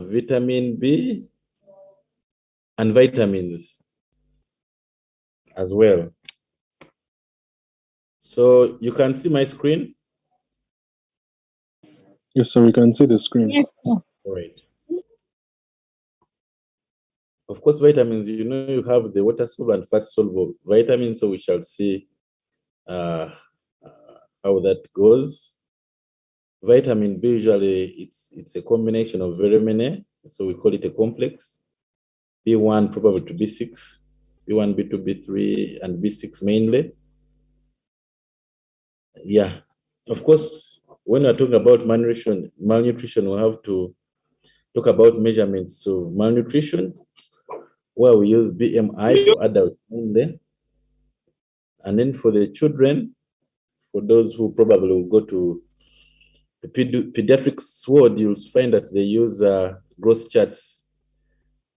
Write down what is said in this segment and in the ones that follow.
vitamin B and vitamins as well. So you can see my screen? Yes, sir, we can see the screen. Yes, sir. All right. Of course, vitamins, you know, you have the water soluble and fat soluble vitamins, so we shall see how that goes. Vitamin B, usually it's a combination of very many, so we call it a complex. B1 probably to B6, B1, B2, B3, and B6 mainly. Yeah, of course, when we're talking about malnutrition, we have to talk about measurements of malnutrition, where we use BMI for adults only. And then for the children, for those who probably will go to the pediatrics ward, you'll find that they use growth charts.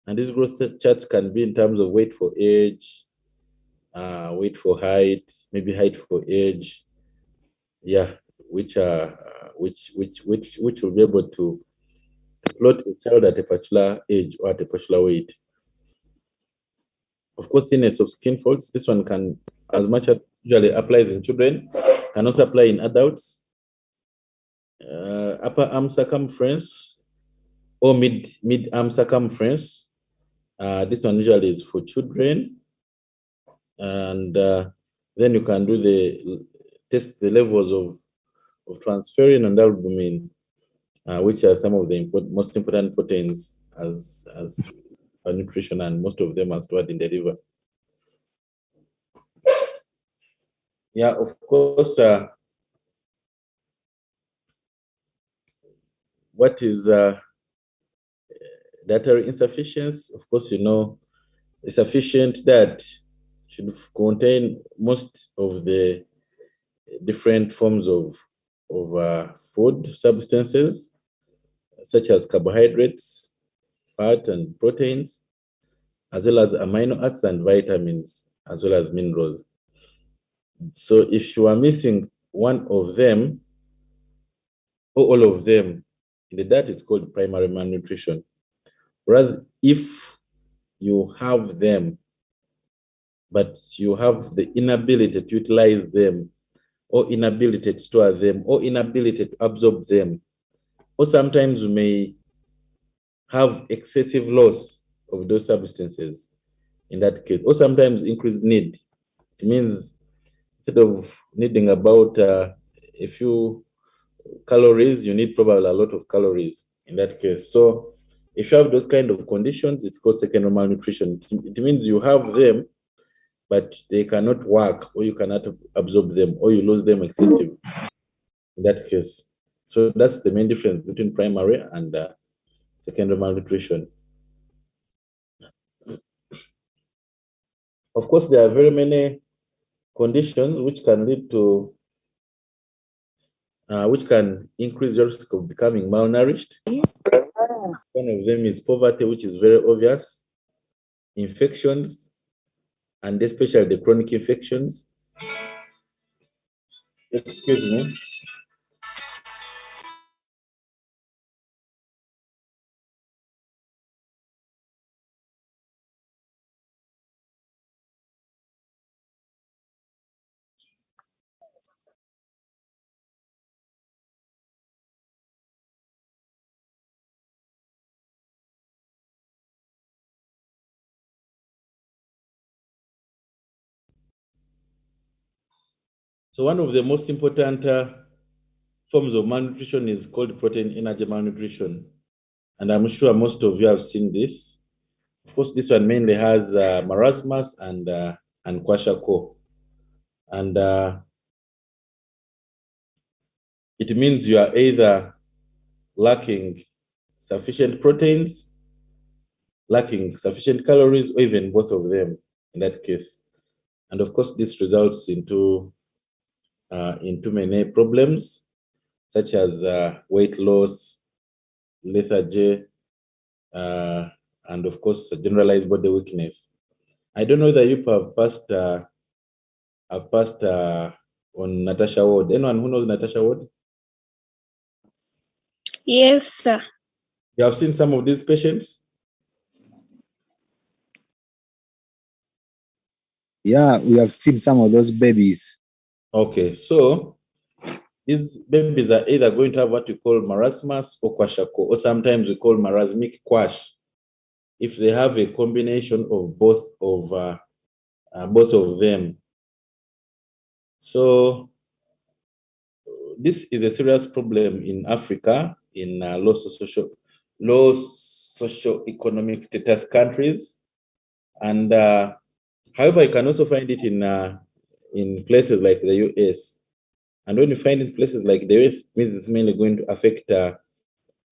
And these growth charts can be in terms of weight for age, weight for height, maybe height for age. Yeah, which will be able to plot a child at a particular age or at a particular weight. Of course, thinness of skin folds, this one can, as much as usually applies in children, can also apply in adults. Upper arm circumference or mid arm circumference. This one usually is for children. And then you can do test the levels of transferrin and albumin, which are some of the most important proteins as nutrition, and most of them are stored in the liver. Yeah, of course. What is dietary insufficiency? Of course, you know, a sufficient diet should contain most of the different forms of food substances, such as carbohydrates, fat, and proteins, as well as amino acids and vitamins, as well as minerals. So if you are missing one of them, or all of them, in the diet, it's called primary malnutrition. Whereas if you have them, but you have the inability to utilize them, or inability to store them, or inability to absorb them, or sometimes you may have excessive loss of those substances in that case, or sometimes increased need. It means instead of needing about a few calories, you need probably a lot of calories in that case. So if you have those kind of conditions, it's called secondary malnutrition. It means you have them, but they cannot work, or you cannot absorb them, or you lose them excessive in that case. So that's the main difference between primary and secondary malnutrition. Of course, there are very many conditions which can lead to, which can increase your risk of becoming malnourished. One of them is poverty, which is very obvious, infections, and especially the chronic infections. Excuse me. So one of the most important forms of malnutrition is called protein energy malnutrition. And I'm sure most of you have seen this. Of course, this one mainly has marasmus and kwashiorkor. And it means you are either lacking sufficient proteins, lacking sufficient calories, or even both of them in that case. And of course, this results into many problems, such as weight loss, lethargy, and of course, generalized body weakness. I don't know whether you have passed on Natasha Ward. Anyone who knows Natasha Ward? Yes, sir. You have seen some of these patients? Yeah, we have seen some of those babies. Okay, so these babies are either going to have what we call marasmus or kwashiorkor, or sometimes we call marasmic kwash, if they have a combination of both of them. So this is a serious problem in Africa, in low socio-economic status countries, and however, you can also find it in places like the US. And when you find it in places like the US, it means it's mainly going to affect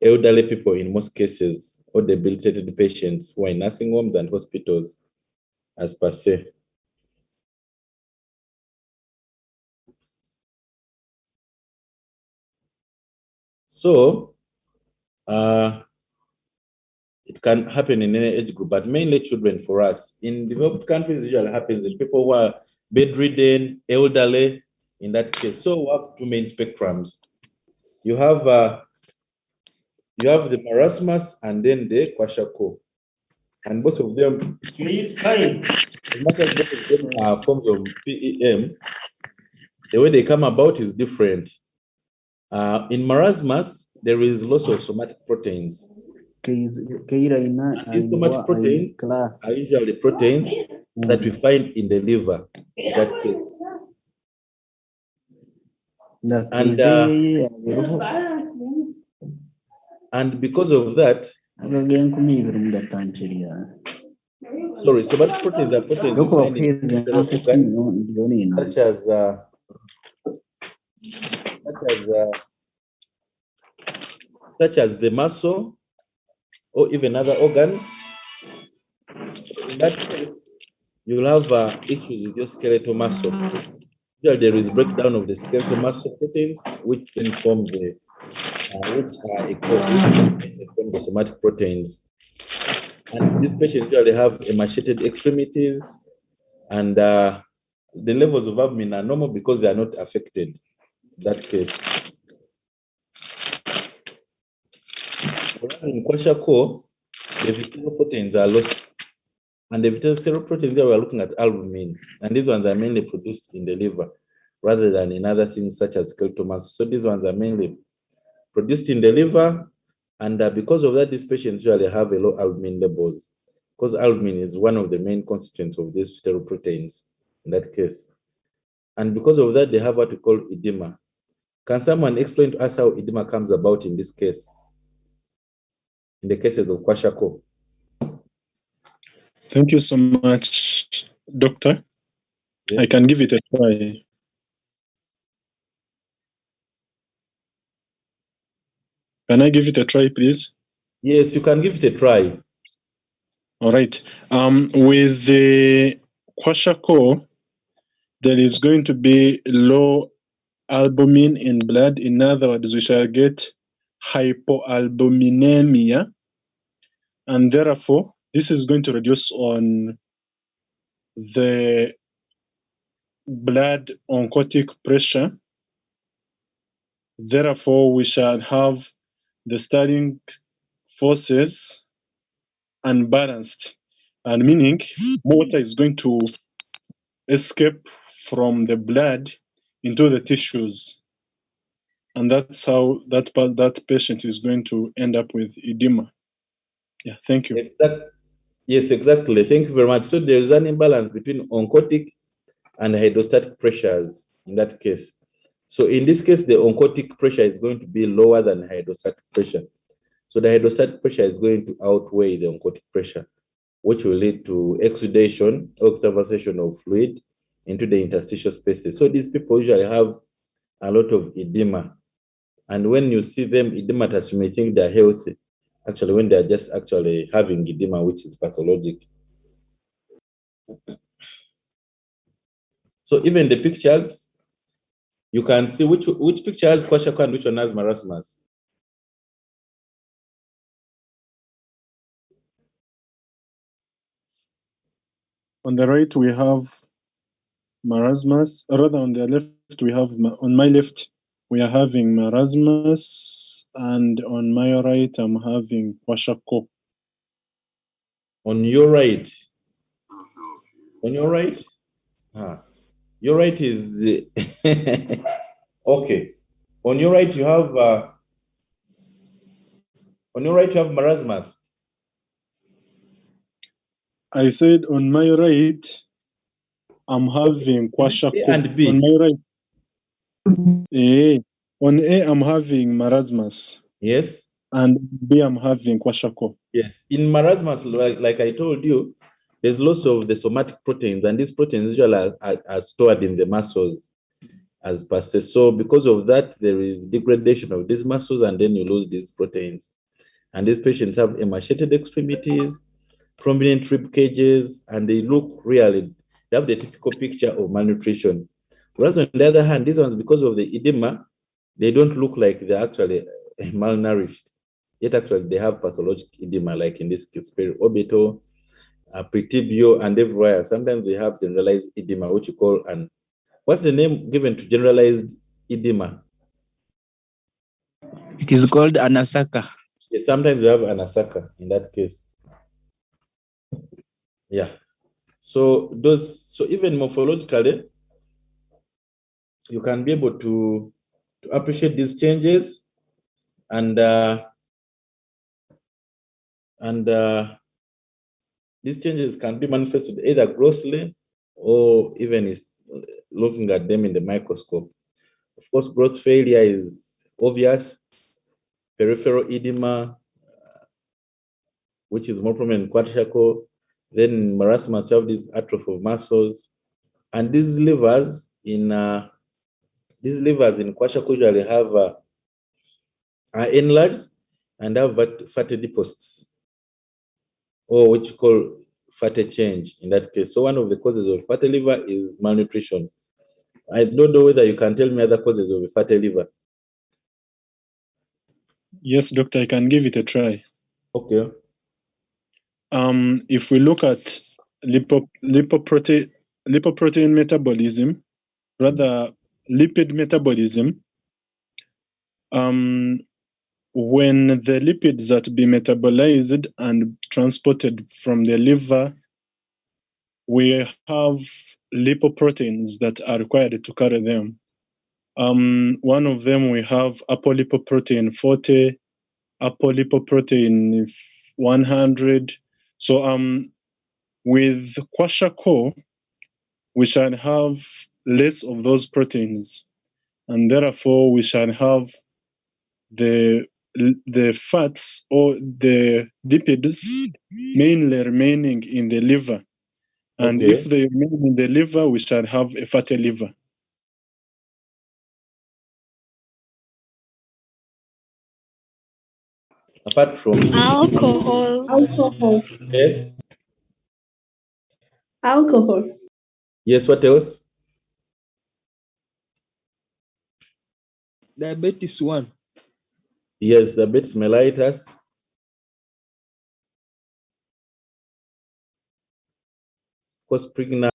elderly people in most cases, or debilitated patients who are in nursing homes and hospitals, as per se. So, it can happen in any age group, but mainly children for us. In developed countries, it usually happens in people who are bedridden, elderly, in that case. So we have two main spectrums. You have the marasmus and then the kwashiorkor. And both of them, as much as both of them are forms of PEM, the way they come about is different. In marasmus, there is loss of somatic proteins. And these somatic proteins are usually proteins that we find in the liver. In that case. And because of that, sorry, somatic proteins are proteins we find in internal organs, such as the muscle or even other organs. So in that case, you'll have issues with your skeletal muscle. Usually there is breakdown of the skeletal muscle proteins, which then form the the somatic proteins. And these patients usually have emaciated extremities, and the levels of albumin are normal because they are not affected in that case. Whereas in kwashiorkor, the visceral proteins are lost. And the visceral proteins here, we are looking at albumin. And these ones are mainly produced in the liver rather than in other things such as skeletal muscle. So these ones are mainly produced in the liver. And because of that, these patients usually have a low albumin levels, because albumin is one of the main constituents of these visceral proteins in that case. And because of that, they have what we call edema. Can someone explain to us how edema comes about in this case? In the cases of kwashiorkor? Thank you so much, Doctor. Yes. I can give it a try. Can I give it a try, please? Yes, you can give it a try. All right. With the kwashiorkor, there is going to be low albumin in blood. In other words, we shall get hypoalbuminemia, and therefore this is going to reduce on the blood oncotic pressure. Therefore, we shall have the starting forces unbalanced, and meaning water is going to escape from the blood into the tissues, and that's how that patient is going to end up with edema. Yeah, thank you. Yes, exactly. Thank you very much. So there is an imbalance between oncotic and hydrostatic pressures in that case. So in this case, the oncotic pressure is going to be lower than hydrostatic pressure. So the hydrostatic pressure is going to outweigh the oncotic pressure, which will lead to exudation or extravasation of fluid into the interstitial spaces. So these people usually have a lot of edema. And when you see them edematous, you may think they're healthy, actually, when they're just actually having edema, which is pathologic. So even the pictures, you can see which picture has kwashiorkor and which one has marasmus. On the right, we have marasmus. Rather, on the left, we have, on my left, we are having marasmus. and on my right, I'm having kwashako. On your right. On your right? Your right is okay. On your right, you have marasmus. I said on my right, I'm having kwashako. A and B. On my right, A. On A, I'm having marasmus, Yes. and B, I'm having kwashako. Yes. In marasmus, like I told you, there's lots of the somatic proteins, and these proteins usually are stored in the muscles as per se. So because of that, there is degradation of these muscles, and then you lose these proteins. And these patients have emaciated extremities, prominent rib cages, and they look really, they have the typical picture of malnutrition. Whereas on the other hand, these ones, because of the edema, they don't look like they're actually malnourished. Yet actually they have pathologic edema, like in this case, periorbital, pretibial, and everywhere. Sometimes they have generalized edema, which you call what's the name given to generalized edema? It is called anasaka. Yes, sometimes they have anasaka in that case. Yeah. So even morphologically, you can be able to appreciate these changes, and these changes can be manifested either grossly or even looking at them in the microscope. Of course, growth failure is obvious. Peripheral edema, which is more prominent in kwashako. Then marasmus, you have this atrophy of muscles, and these livers in kwashako usually have are enlarged and have fatty deposits, or which you call fatty change in that case. So one of the causes of fatty liver is malnutrition. I don't know whether you can tell me other causes of a fatty liver. Yes, doctor, I can give it a try. Okay. If we look at lipoprotein metabolism, rather lipid metabolism, when the lipids are to be metabolized and transported from the liver, we have lipoproteins that are required to carry them. One of them, we have apolipoprotein 40, apolipoprotein 100. So with kwashako, we shall have less of those proteins, and therefore we shall have the fats or the lipids mainly remaining in the liver. And Okay. if they remain in the liver, we shall have a fatty liver. Apart from Alcohol. yes. Alcohol. Yes, what else? Diabetes 1. Yes, diabetes mellitus. Of course, pregnant.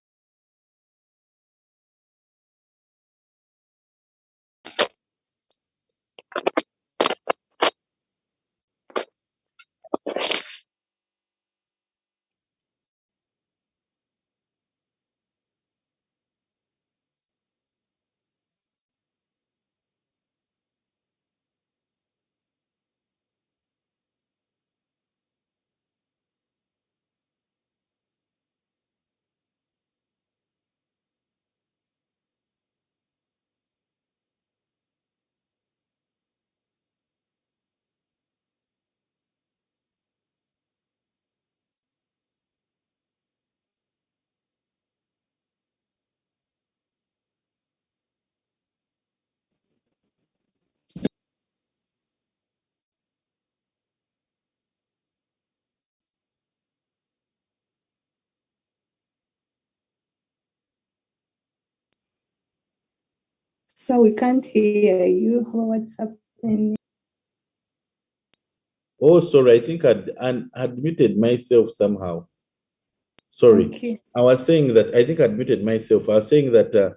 So we can't hear you. What's happening? Oh, sorry. I think I'd muted myself somehow. Sorry. Okay. I was saying that I think I'd muted myself. I was saying that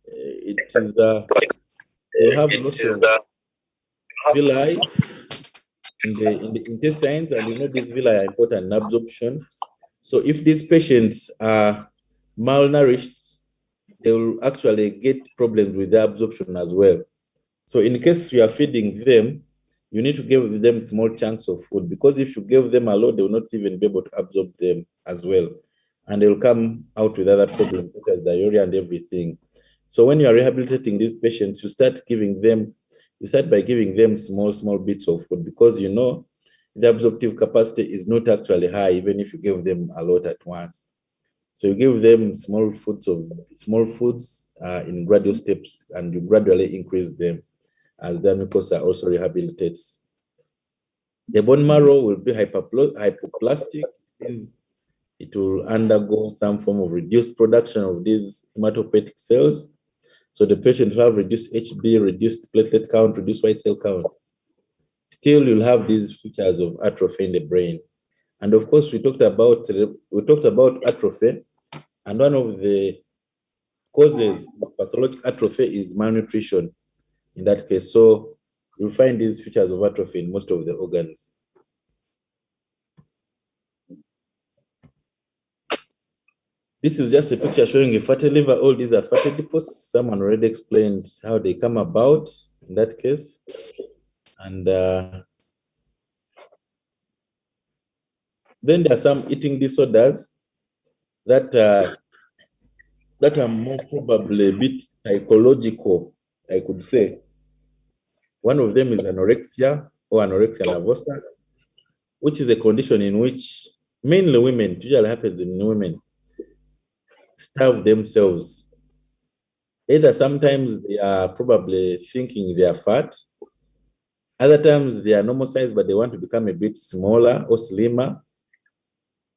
it is you have lots of villi in the intestines, and these villi are important in absorption. So if these patients are malnourished, they will actually get problems with the absorption as well. So in case you are feeding them, you need to give them small chunks of food, because if you give them a lot, they will not even be able to absorb them as well. And they will come out with other problems such as diarrhea and everything. So when you are rehabilitating these patients, you start by giving them small bits of food, because the absorptive capacity is not actually high, even if you give them a lot at once. So you give them small foods in gradual steps, and you gradually increase them as the mucosa also rehabilitates. The bone marrow will be hypoplastic. It will undergo some form of reduced production of these hematopoietic cells. So the patient will have reduced HB, reduced platelet count, reduced white cell count. Still, you'll have these features of atrophy in the brain. And of course, we talked about atrophy, and one of the causes of pathologic atrophy is malnutrition in that case. So you'll find these features of atrophy in most of the organs. This is just a picture showing a fatty liver. All these are fatty deposits. Someone already explained how they come about in that case. And then there are some eating disorders that are more probably a bit psychological, I could say. One of them is anorexia or anorexia nervosa, which is a condition in which mainly women, it usually happens in women, starve themselves. Either sometimes they are probably thinking they are fat, other times they are normal size, but they want to become a bit smaller or slimmer.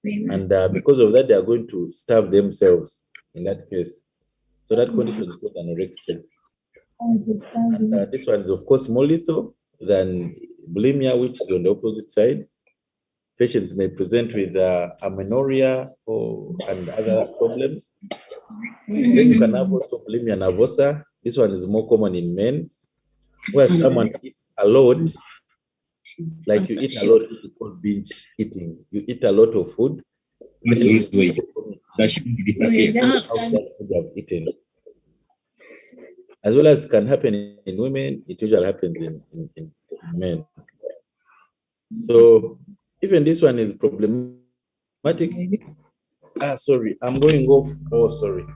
And because of that, they are going to starve themselves in that case. So that condition is called anorexia. And this one is, of course, more lethal than bulimia, which is on the opposite side. Patients may present with amenorrhea and other problems. Then you can have also bulimia nervosa. This one is more common in men, where someone eats a lot, like you eat a lot, it's called binge eating. You eat a lot of food. Eaten. As well as can happen in women, it usually happens in men. So even this one is problematic. Sorry, I'm going off. Oh, sorry.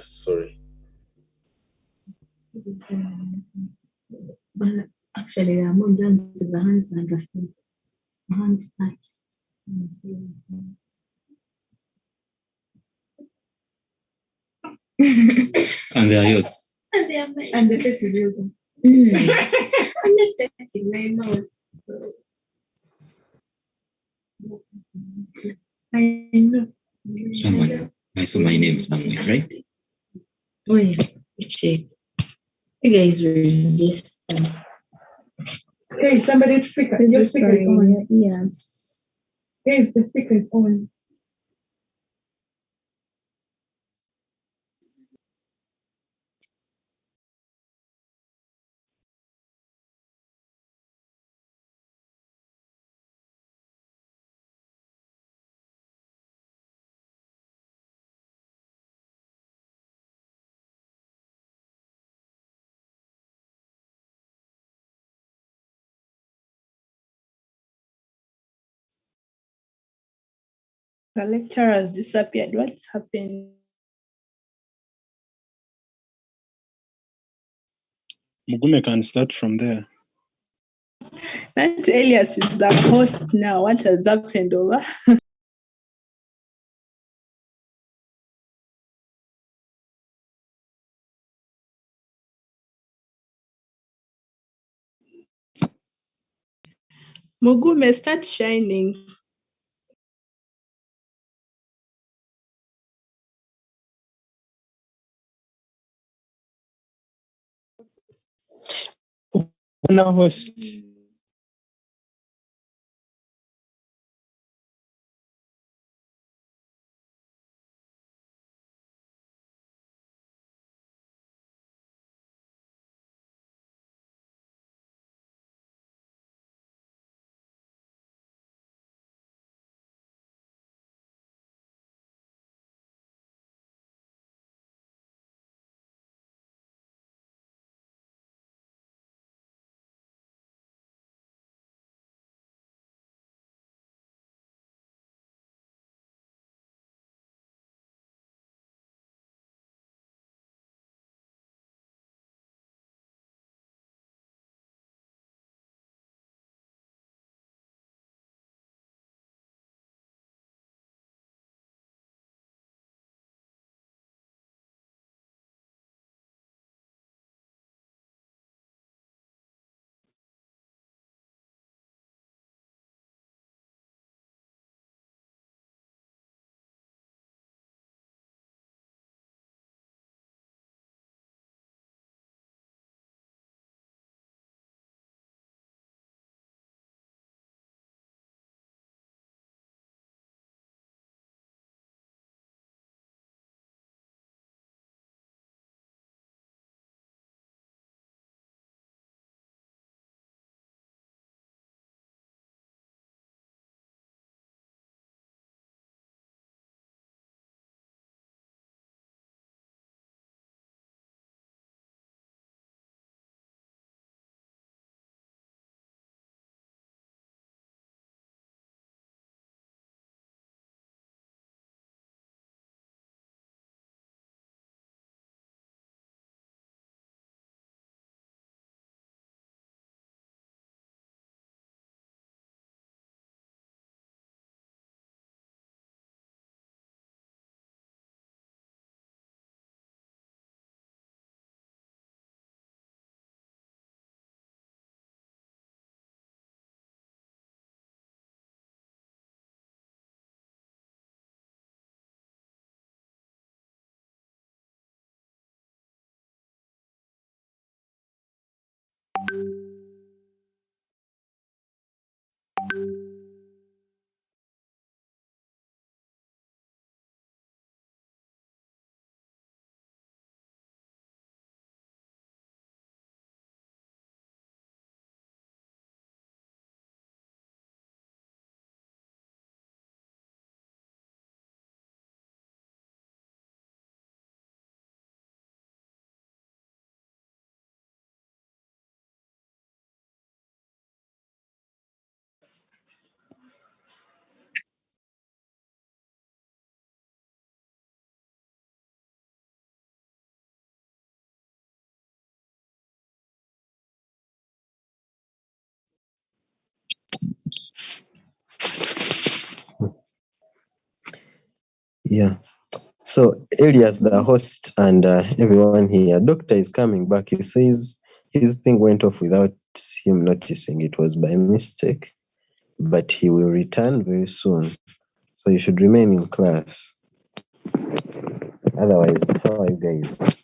Sorry. But actually, there are more germs in the hands than the hands touch. And they are yours. And they are mine. And the face is yours. I'm not touching my mouth. I know. Someone, I saw my name somewhere, right? Oh, yeah. Check. You guys read this. Hey, somebody's speaker. Your speaker is on. Yeah. Yes, the speaker is on. The lecturer has disappeared. What's happened? Mugume can start from there. That Elias is the host now. What has happened over? Mugume, start shining. Una host. Yeah. So Elias, the host, and everyone here, doctor is coming back. He says his thing went off without him noticing. It was by mistake, but he will return very soon. So you should remain in class. Otherwise, how are you guys?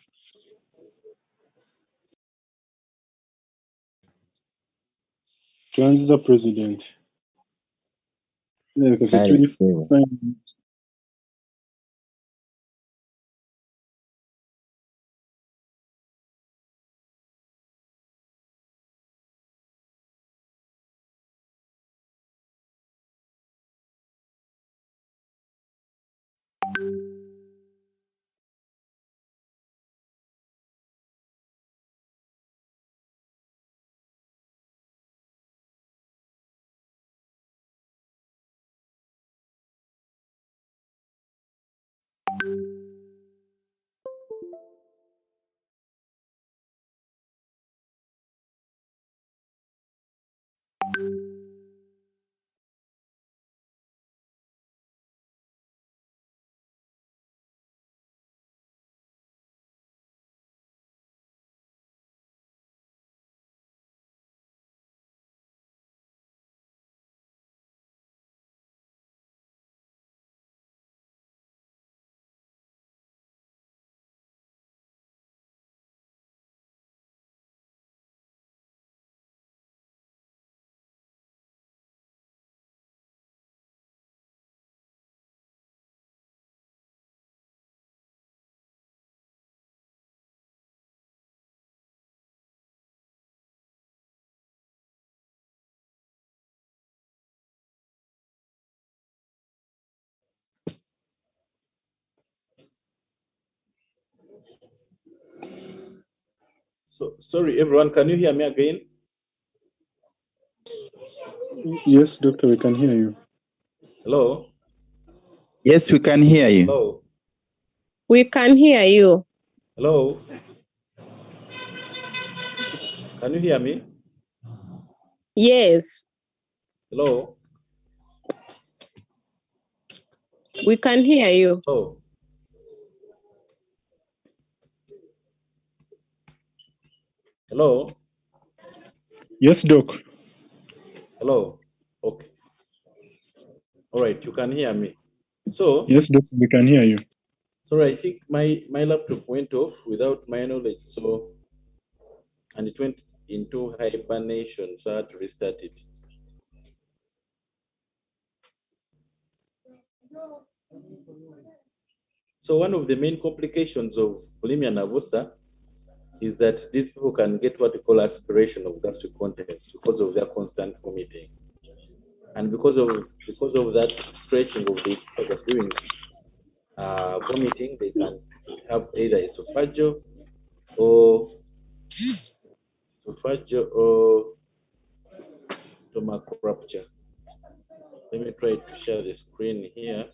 Tuanziza president. Yeah, because it's really Alex, Ewa. fun. So sorry, everyone. Can you hear me again? Yes, doctor, we can hear you. Hello. Yes, we can hear you. Hello. We can hear you. Hello. Can you hear me? Yes, Hello. we can hear you. Hello. Hello. Yes, doc. Hello. Okay. All right. You can hear me. So Yes, doc, we can hear you. sorry, I think my laptop went off without my knowledge. So and it went into hibernation, so I had to restart it. So one of the main complications of bulimia nervosa is that these people can get what we call aspiration of gastric contents because of their constant vomiting. And because of that stretching of the esophagus during vomiting, they can have either esophageal or stomach rupture. Let me try to share the screen here.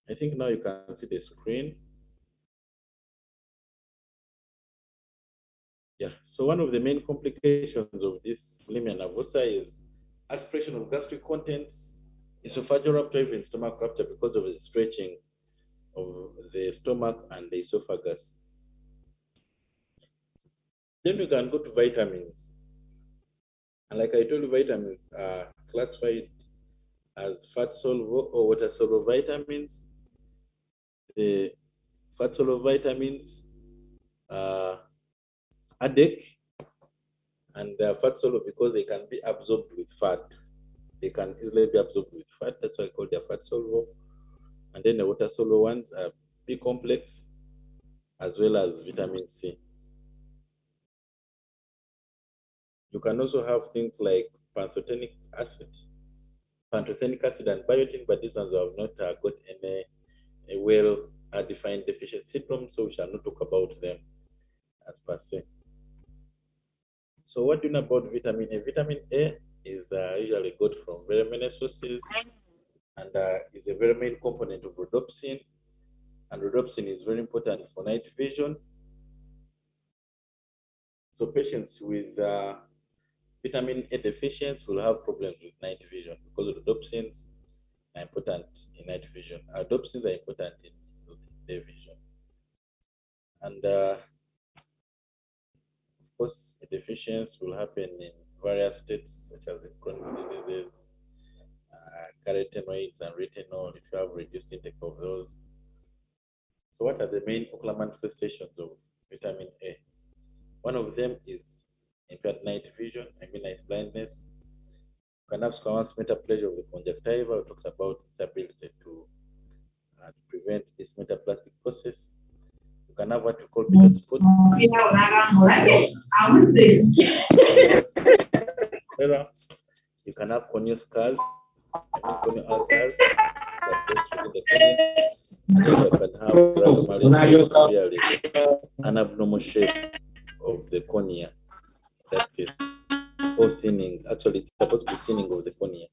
I think now you can see the screen. Yeah, so one of the main complications of this bulimia nervosa is aspiration of gastric contents, esophageal rupture, even stomach rupture because of the stretching of the stomach and the esophagus. Then we can go to vitamins. And like I told you, vitamins are classified as fat soluble or water soluble vitamins. The fat soluble vitamins are ADEC, and they are fat soluble because they can be absorbed with fat. They can easily be absorbed with fat. That's why I call them fat soluble. And then the water soluble ones are B complex as well as vitamin C. You can also have things like pantothenic acid and biotin, but these ones have not got any well-defined deficiency syndrome, so we shall not talk about them as per se. So what do you know about vitamin A? Vitamin A is usually got from very many sources and is a very main component of rhodopsin. And rhodopsin is very important for night vision. So patients with vitamin A deficiency will have problems with night vision because rhodopsins are important in night vision. Rhodopsins are important in day vision. And of course, a deficiency will happen in various states such as chronic diseases, carotenoids and retinol if you have reduced intake of those. So what are the main ocular manifestations of vitamin A? One of them is impaired night vision, night blindness. You can have squamous metaplegia of the conjunctiva. We talked about its ability to prevent this metaplastic process. You can have what we call beta spots. You can have corneal scars, corneal ulcers that go through the cornea. And then you can have granulomatous, which is really an abnormal shape of the cornea. In that case, or thinning. Actually, it's supposed to be thinning of the cornea.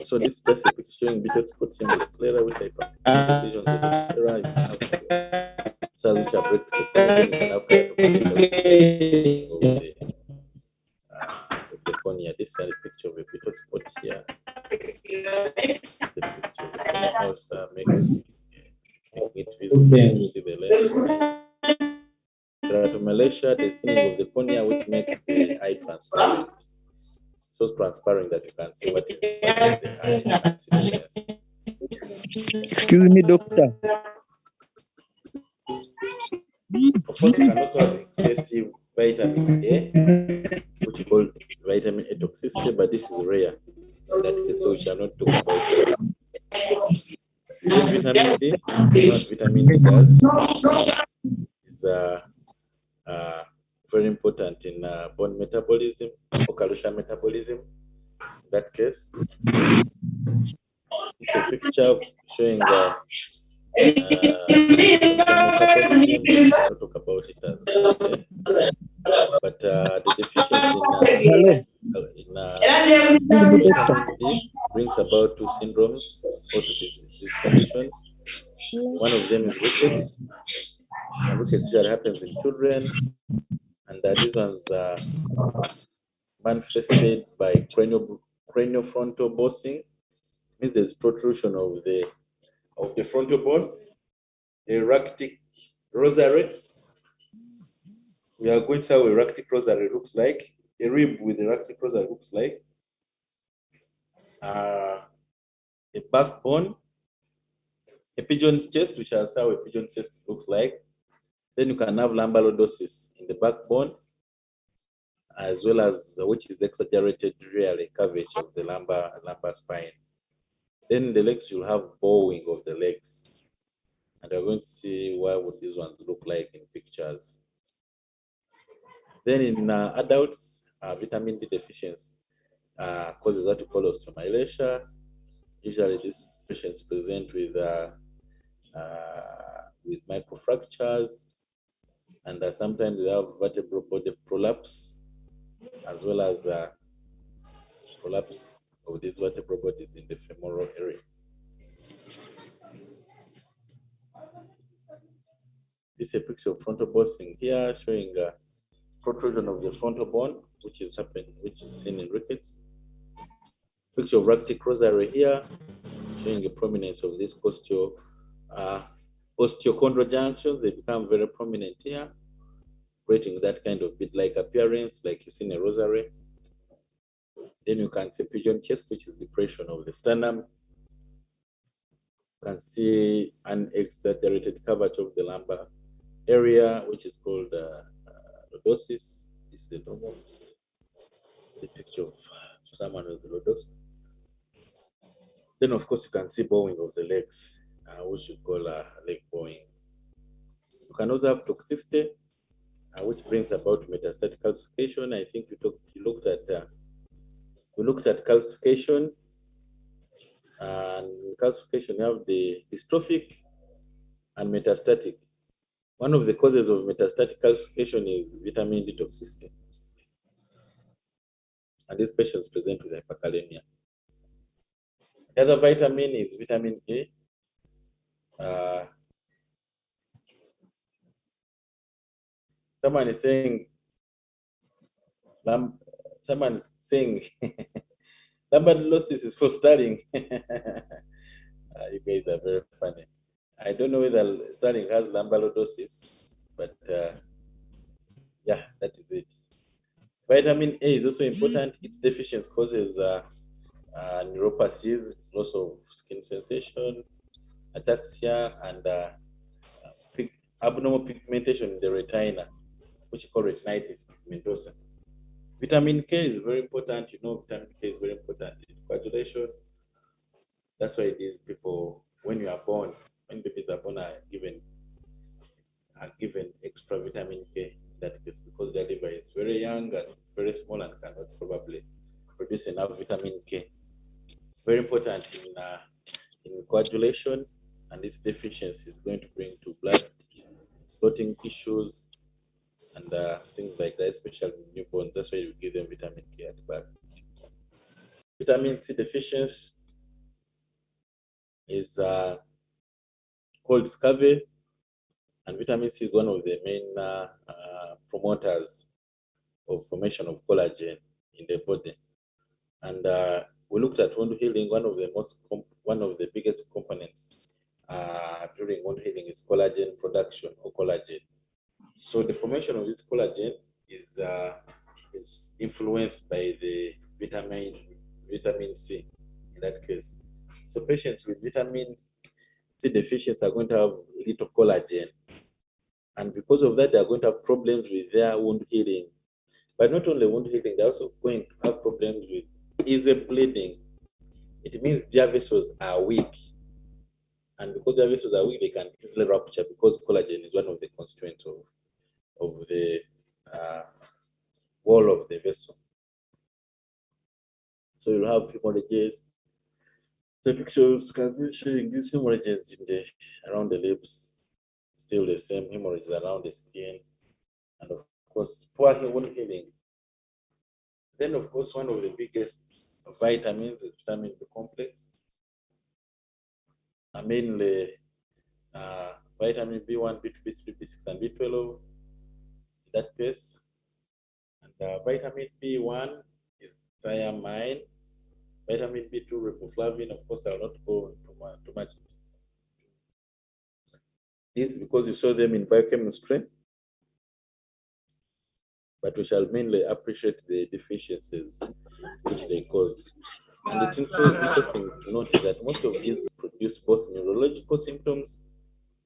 So this is just a picture showing beta spots in the sclera, which I can vision of the sclera. You can have cells which are breaks the cornea. You can have of the cornea. This is a picture of a beta spot here. It's a picture of the cornea. Also making it visible to see the lens. Keratomalacia, the thinning of the cornea, which makes the eye transparent. So transparent that you can see what is the eye. You can see the lens. Excuse me, doctor. Of course, you can also have excessive vitamin A, which is called vitamin A toxicity, but this is rare. In that case, so we shall not talk about it. Then vitamin D, what vitamin D does is very important in bone metabolism or calcium metabolism. In that case, it's a picture showing metabolism. I'll talk about it as I said. But the deficiency in vitamin D brings about two syndromes or two disease conditions. One of them is rickets. And rickets usually happens in children, and these ones are manifested by craniofrontal bossing. Means there's protrusion of the frontal bone, a ractic rosary. We are going to see how a ractic rosary looks like. A rib with a ractic rosary looks like. A backbone, a pigeon's chest, which is how a pigeon's chest looks like. Then you can have lumbar lordosis in the backbone, as well as which is exaggerated really curvature of the lumbar spine. Then the legs, you'll have bowing of the legs. And we're going to see what would these ones look like in pictures. Then in adults, vitamin D deficiency causes what we call osteomalacia. Usually these patients present with microfractures, and sometimes they have vertebral body prolapse, as well as prolapse of these vertebral bodies in the femoral area. This is a picture of frontal bossing here, showing protrusion of the frontal bone, which is seen in rickets. Picture of ractic rosary here, showing the prominence of these osteochondral junctions. They become very prominent here, creating that kind of bead-like appearance, like you see in a rosary. Then you can see pigeon chest, which is depression of the sternum. You can see an exaggerated curvature of the lumbar area, which is called lordosis. This is the normal. It's a picture of someone with lordosis. Then, of course, you can see bowing of the legs, which you call leg bowing. You can also have toxicity, which brings about metastatic calcification. I think you looked at calcification. And calcification, you have the dystrophic and metastatic. One of the causes of metastatic calcification is vitamin D toxicity. And these patients present with hyperkalemia. The other vitamin is vitamin A. Someone is saying Lambda-losis is for studying. You guys are very funny. I don't know whether studying has lambda-losis, but yeah, that is it. Vitamin A is also important. Its deficiency causes neuropathies, loss of skin sensation, ataxia, and abnormal pigmentation in the retina, which is called retinitis pigmentosa. Vitamin K is very important. You know, vitamin K is very important in coagulation. That's why these people, when you are born, when babies are born, are given extra vitamin K in that case, because their liver is very young and very small and cannot probably produce enough vitamin K. Very important in coagulation, and its deficiency is going to bring to blood clotting issues and things like that, especially in newborns. That's why you give them vitamin K at birth. Vitamin C deficiency is called scurvy, and vitamin C is one of the main promoters of formation of collagen in the body. And we looked at wound healing. One of the biggest components during wound healing is collagen production or collagen. So the formation of this collagen is influenced by the vitamin C in that case. So patients with vitamin C deficiency are going to have little collagen, and because of that, they are going to have problems with their wound healing. But not only wound healing, they're also going to have problems with easy bleeding. It means their vessels are weak, and because their vessels are weak, they can easily rupture because collagen is one of the constituents of the wall of the vessel. So you'll have hemorrhages. The pictures showing these hemorrhages around the lips, still the same hemorrhages around the skin, and of course, poor wound healing. Then, of course, one of the biggest vitamins is vitamin B complex, mainly vitamin B1, B2, B3, B6, and B12 in that case. And vitamin B1 is thiamine. Vitamin B2, riboflavin. Of course, I will not go too much. This because you saw them in biochemistry, but we shall mainly appreciate the deficiencies which they cause. And it's interesting to note that most of these produce both neurological symptoms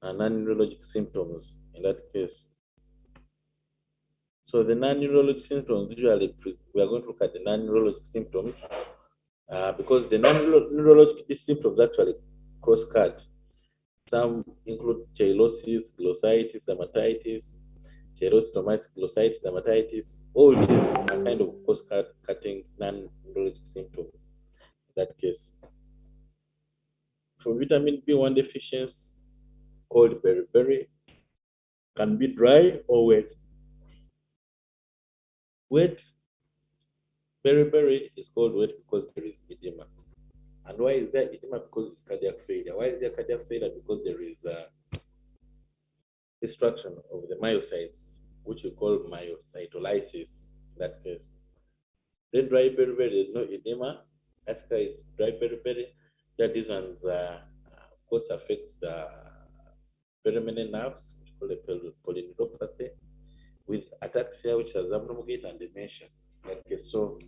and non-neurological symptoms in that case. So the non-neurological symptoms, usually we are going to look at the non-neurological symptoms because the non-neurological symptoms actually cross-cut. Some include cheilosis, glossitis, dermatitis, cheilostomitis, glossitis, dermatitis. All these are kind of cross-cutting non-neurological symptoms in that case. For vitamin B1 deficiency, called beriberi, can be dry or wet. Wet, beriberi is called wet because there is edema. And why is there edema? Because it's cardiac failure. Why is there cardiac failure? Because there is destruction of the myocytes, which we call myocytolysis in that case. Then dry beriberi, there is no edema. Africa is dry beriberi. That is one, of course, affects very many nerves, which we call the polyneuropathy, with ataxia, which is abnormal gait, and dementia. In that case, so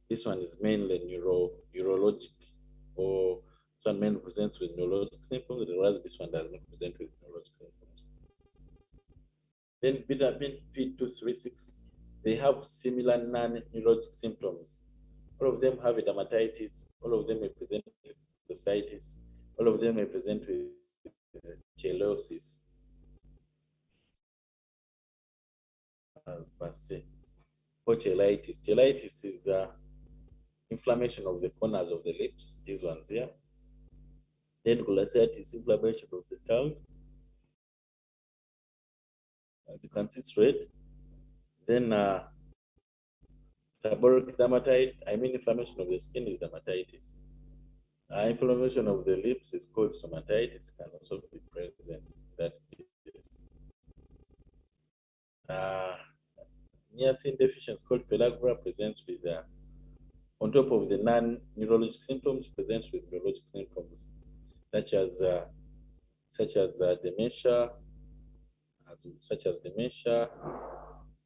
This one is mainly neurologic, or this one mainly presents with neurologic symptoms, whereas this one does not present with neurologic symptoms. Then vitamin P236, they have similar non-neurologic symptoms. All of them have a dermatitis, all of them may present with fasciitis, all of them may present with chelosis, as per se, or cheilitis. Cheilitis is inflammation of the corners of the lips, these ones here. Then glossitis, inflammation of the tongue. As you can see, it's red. Then seborrheic dermatitis, inflammation of the skin is dermatitis. Inflammation of the lips is called stomatitis, can also be present in that case. Niacin deficiency called pellagra presents with, on top of the non-neurologic symptoms, presents with neurologic symptoms, such as dementia,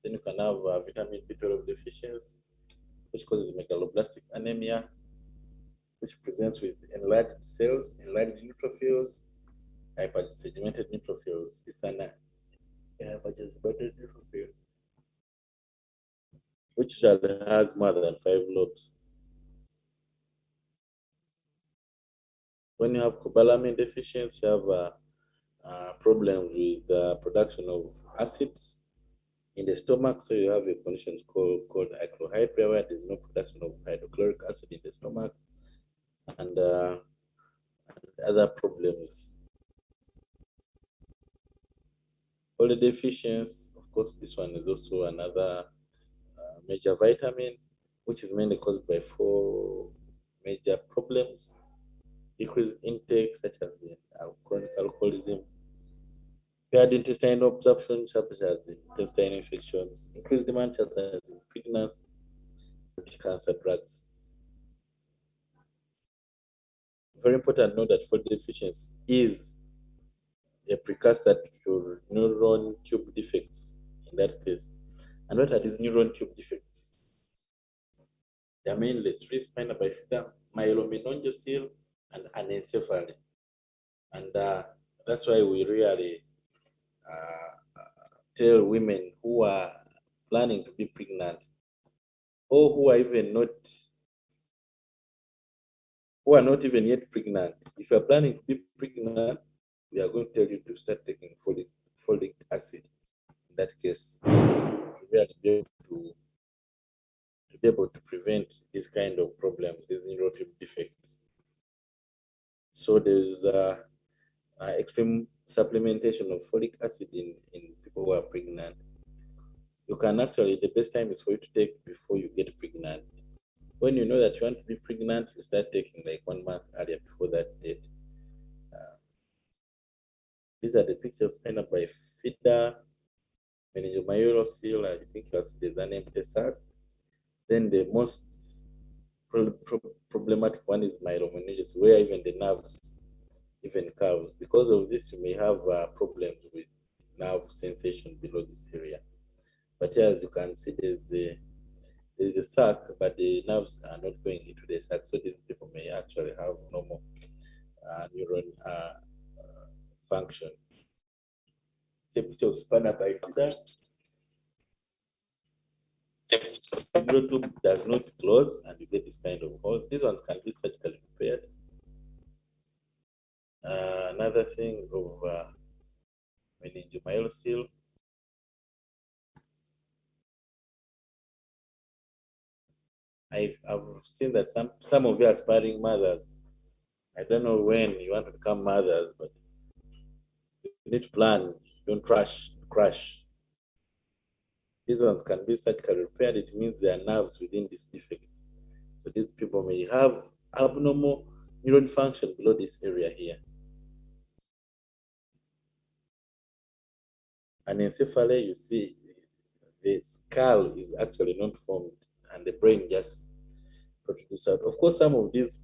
Then you can have vitamin B12 deficiency, which causes megaloblastic anemia, which presents with enlarged cells, enlarged neutrophils, hypersegmented neutrophils. It's an hypersegmented neutrophil, which has more than 5 lobes. When you have cobalamin deficiency, you have a problem with the production of acids in the stomach. So you have a condition called acrohydria, where there's no production of hydrochloric acid in the stomach, and other problems. Folate deficiency, of course, this one is also another major vitamin, which is mainly caused by 4 major problems: decreased intake, such as chronic alcoholism, impaired intestinal absorption, such as intestinal infections, increased demand, such as in pregnancy, cancer drugs. Very important to know that folate deficiency is a precursor to neuron tube defects in that case. And what are these neuron tube defects? They are mainly 3: spina bifida, myelomeningocele, and anencephaly. And that's why we really tell women who are planning to be pregnant, or who are not even yet pregnant. If you are planning to be pregnant, we are going to tell you to start taking folic acid. In that case, to be able to prevent this kind of problems, these neurotype defects. So there's extreme supplementation of folic acid in people who are pregnant. You can actually, the best time is for you to take before you get pregnant. When you know that you want to be pregnant, you start taking like 1 month earlier before that date. These are the pictures kind of by FIDA, meningomyelocele, I think there's an empty sac. Then the most problematic one is myelomeningocele, where even the nerves even curve. Because of this, you may have problems with nerve sensation below this area. But here, as you can see, there's a sac, but the nerves are not going into the sac. So these people may actually have normal neuron function. It's a picture of spina bifida. The neurotube does not close, and you get this kind of hole. These ones can be surgically repaired. Another thing of meningomyelocele. I've seen that some of you aspiring mothers, I don't know when you want to become mothers, but you need to plan. Don't crash. These ones can be surgically repaired. It means there are nerves within this defect. So these people may have abnormal neuron function below this area here. Anencephaly, you see, the skull is actually not formed, and the brain just protrudes out. Of course, some of these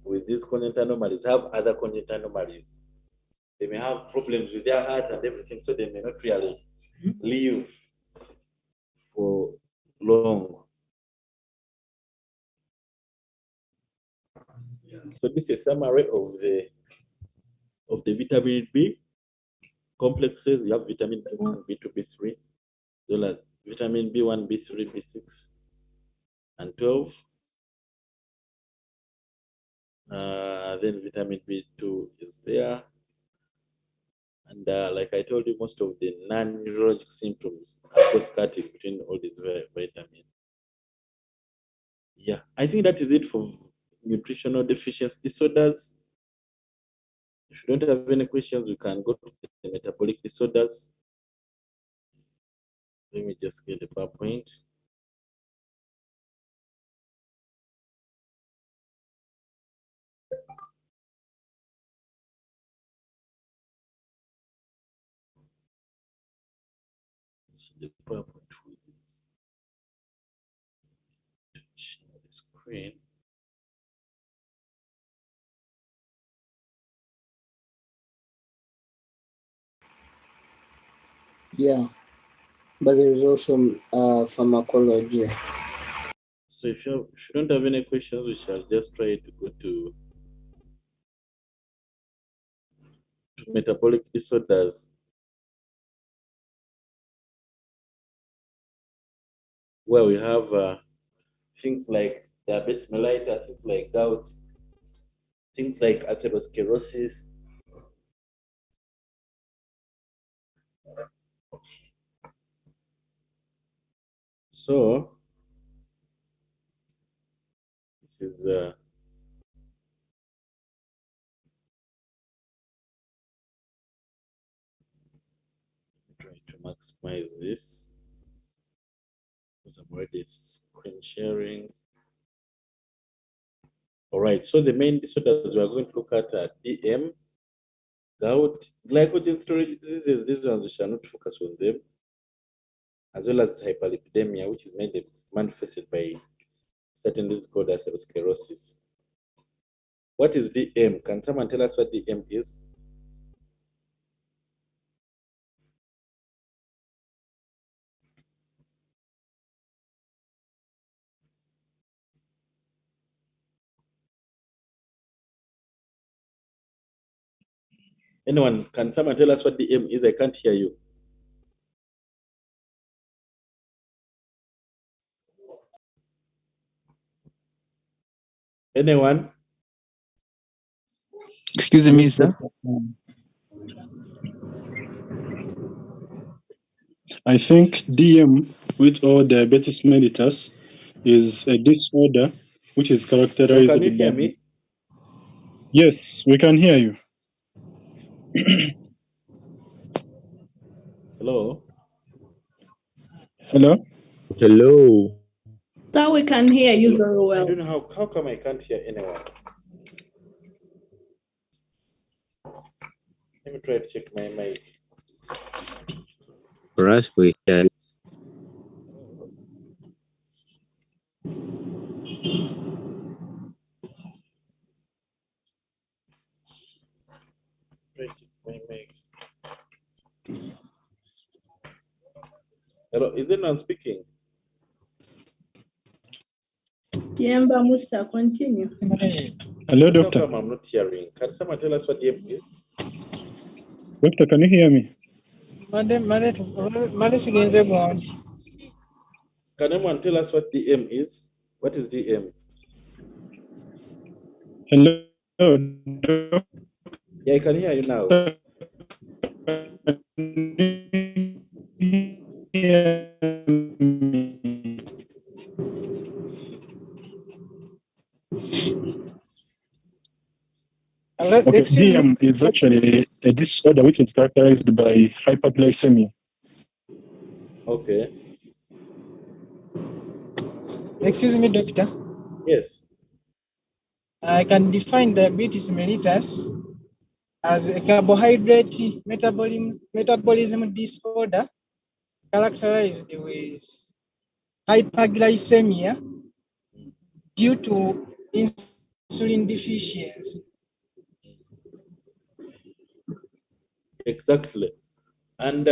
with these congenital anomalies have other congenital anomalies. They may have problems with their heart and everything, so they may not really live for long. So this is a summary of the vitamin B complexes. You have vitamin B1, B2, B3, so like vitamin B1, B3, B6, and 12. Then vitamin B2 is there. And like I told you, most of the non-neurologic symptoms are cross-cutting between all these vitamins. Yeah, I think that is it for nutritional deficiency disorders. If you don't have any questions, we can go to the metabolic disorders. Let me just get the PowerPoint. The PowerPoint is share the screen. Yeah, but there's also pharmacology. So if you don't have any questions, we shall just try to go to metabolic disorders. Where we have things like diabetes mellitus, things like gout, things like atherosclerosis. So this is try to maximize this because I'm already screen sharing. All right, so the main disorders we are going to look at are DM, gout, glycogen storage diseases. These ones we shall not focus on them, as well as hyperlipidemia, which is mainly manifested by certain disease called atherosclerosis. What is DM? Can someone tell us what DM is? Anyone? Can someone tell us what DM is? I can't hear you. Anyone? Excuse me, sir. I think DM, with or diabetes mellitus, is a disorder which is characterized Can you by... hear me? Yes, we can hear you. Hello? Hello? Hello. So we can hear you very I well. don't know how come I can't hear anyone. Let me try to check my mic. For us, we can. Try to check my mic. Hello, is anyone speaking? Yemba Musa, continue. Hello, How doctor. come I'm not hearing? Can someone tell us what DM is? Doctor, can you hear me? Can anyone tell us what DM is? What is DM? Hello, Yeah, I can hear you now. doctor. Okay, DM is actually a disorder which is characterized by hyperglycemia. Okay. Excuse me, doctor. Yes. I can define diabetes mellitus as a carbohydrate metabolism disorder characterized with hyperglycemia due to insulin deficiency. Exactly. And